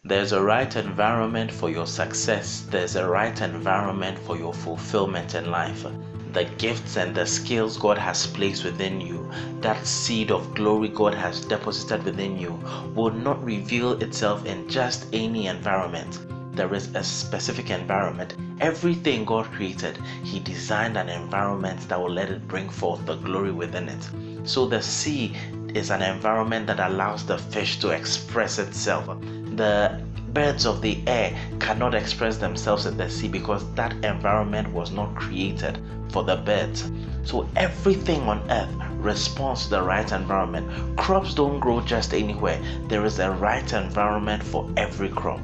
There's a right environment for your success. There's a right environment for your fulfillment in life. The gifts and the skills God has placed within you, that seed of glory God has deposited within you, will not reveal itself in just any environment. There is a specific environment. Everything God created, He designed an environment that will let it bring forth the glory within it. So the sea is an environment that allows the fish to express itself. The birds of the air cannot express themselves in the sea because that environment was not created for the birds. So everything on earth responds to the right environment. Crops don't grow just anywhere. There is a right environment for every crop.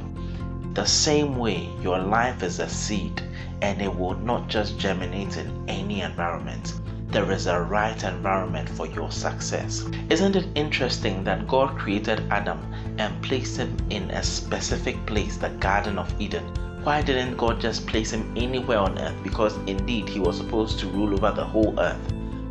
The same way, your life is a seed and it will not just germinate in any environment. There is a right environment for your success. Isn't it interesting that God created Adam and placed him in a specific place, the Garden of Eden? Why didn't God just place him anywhere on earth? Because indeed he was supposed to rule over the whole earth.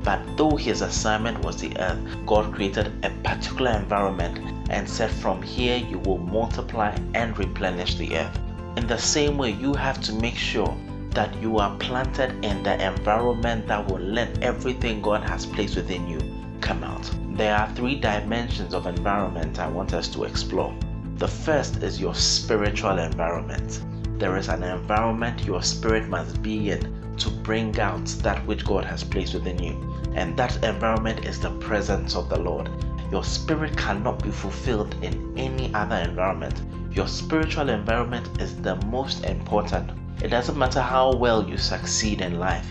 But though his assignment was the earth, God created a particular environment and said, from here you will multiply and replenish the earth. In the same way, you have to make sure that you are planted in the environment that will let everything God has placed within you come out. There are 3 dimensions of environment I want us to explore. The first is your spiritual environment. There is an environment your spirit must be in to bring out that which God has placed within you. And that environment is the presence of the Lord. Your spirit cannot be fulfilled in any other environment. Your spiritual environment is the most important. It doesn't matter how well you succeed in life.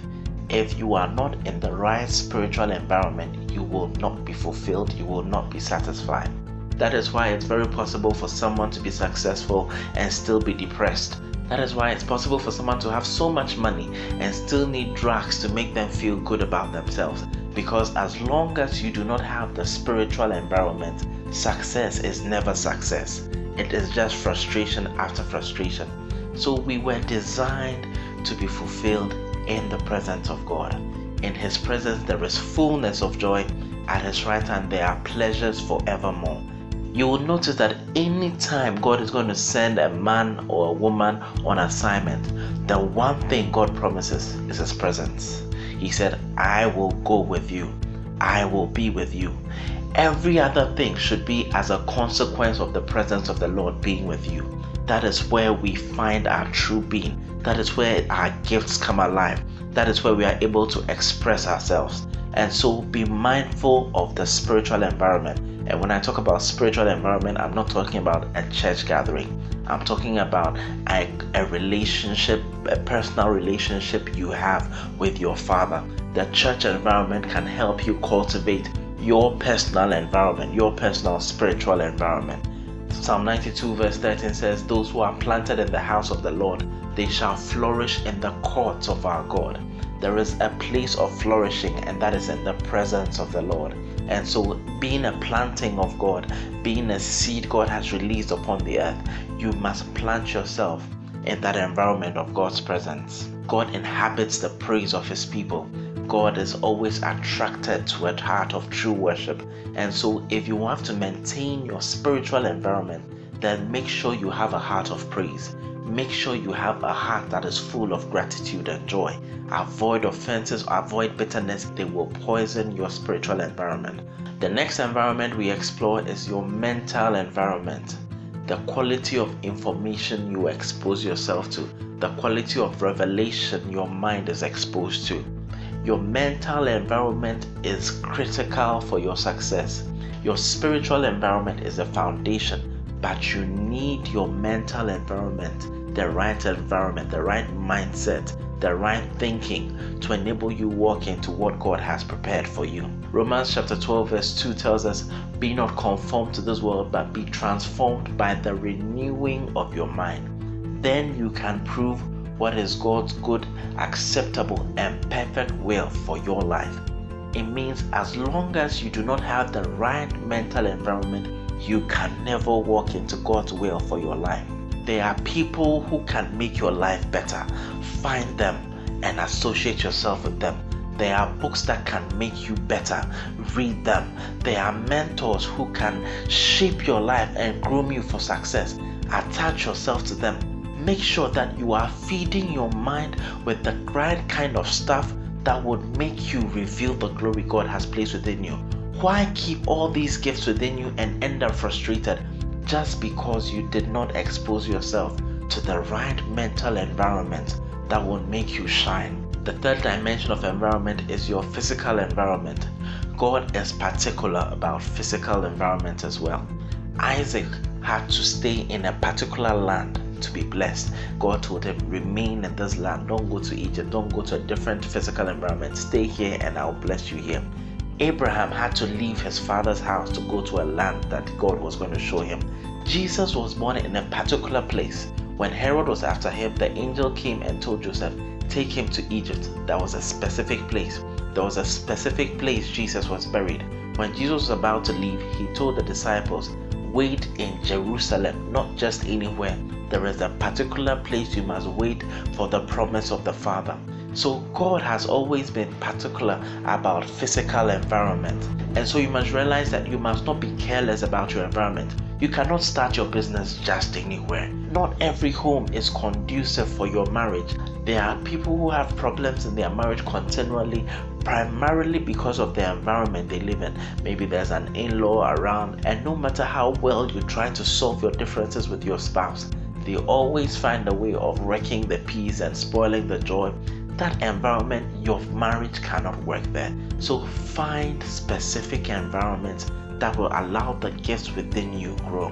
If you are not in the right spiritual environment, you will not be fulfilled, you will not be satisfied. That is why it's very possible for someone to be successful and still be depressed. That is why it's possible for someone to have so much money and still need drugs to make them feel good about themselves. Because as long as you do not have the spiritual environment, success is never success. It is just frustration after frustration. So we were designed to be fulfilled in the presence of God. In His presence there is fullness of joy. At His right hand there are pleasures forevermore. You will notice that any time God is going to send a man or a woman on assignment, the one thing God promises is His presence. He said, I will go with you. I will be with you. Every other thing should be as a consequence of the presence of the Lord being with you. That is where we find our true being. That is where our gifts come alive. That is where we are able to express ourselves. And so be mindful of the spiritual environment. And when I talk about spiritual environment, I'm not talking about a church gathering. I'm talking about a relationship, a personal relationship you have with your Father. The church environment can help you cultivate your personal environment, your personal spiritual environment. Psalm 92 verse 13 says, those who are planted in the house of the Lord, they shall flourish in the courts of our God. There is a place of flourishing, and that is in the presence of the Lord. And so being a planting of God, being a seed God has released upon the earth, you must plant yourself in that environment of God's presence. God inhabits the praise of His people. God is always attracted to a heart of true worship. And so if you have to maintain your spiritual environment, then make sure you have a heart of praise. Make sure you have a heart that is full of gratitude and joy. Avoid offenses, avoid bitterness. They will poison your spiritual environment. The next environment we explore is your mental environment. The quality of information you expose yourself to, the quality of revelation your mind is exposed to. Your mental environment is critical for your success. Your spiritual environment is the foundation, but you need your mental environment, the right mindset, the right thinking to enable you walk into what God has prepared for you. Romans chapter 12 verse 2 tells us, be not conformed to this world, but be transformed by the renewing of your mind. Then you can prove what is God's good, acceptable, and perfect will for your life. It means as long as you do not have the right mental environment, you can never walk into God's will for your life. There are people who can make your life better. Find them and associate yourself with them. There are books that can make you better. Read them. There are mentors who can shape your life and groom you for success. attach yourself to them. Make sure that you are feeding your mind with the right kind of stuff that would make you reveal the glory God has placed within you. Why keep all these gifts within you and end up frustrated just because you did not expose yourself to the right mental environment that will make you shine? The third dimension of environment is your physical environment. God is particular about physical environment as well. Isaac had to stay in a particular land to be blessed. God told him, remain in this land. Don't go to Egypt. Don't go to a different physical environment. Stay here and I'll bless you here. Abraham had to leave his father's house to go to a land that God was going to show him. Jesus was born in a particular place. When Herod was after him, the angel came and told Joseph, take him to Egypt. That was a specific place. There was a specific place Jesus was buried. When Jesus was about to leave, he told the disciples, wait in Jerusalem, not just anywhere. There is a particular place you must wait for the promise of the Father. So God has always been particular about physical environment. And so you must realize that you must not be careless about your environment. You cannot start your business just anywhere. Not every home is conducive for your marriage. There are people who have problems in their marriage continually, primarily because of the environment they live in. Maybe there's an in-law around, and no matter how well you try to solve your differences with your spouse, they always find a way of wrecking the peace and spoiling the joy. That environment, your marriage cannot work there. So find specific environments that will allow the gifts within you grow.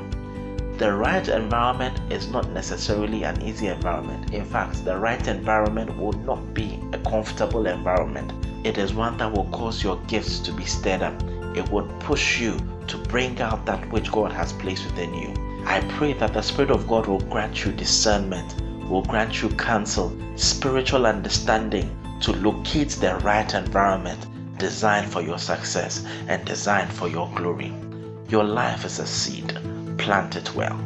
The right environment is not necessarily an easy environment. In fact, the right environment will not be a comfortable environment. It is one that will cause your gifts to be stirred up. It would push you to bring out that which God has placed within you. I pray that the Spirit of God will grant you discernment, will grant you counsel, spiritual understanding to locate the right environment designed for your success and designed for your glory. Your life is a seed. Plant it well.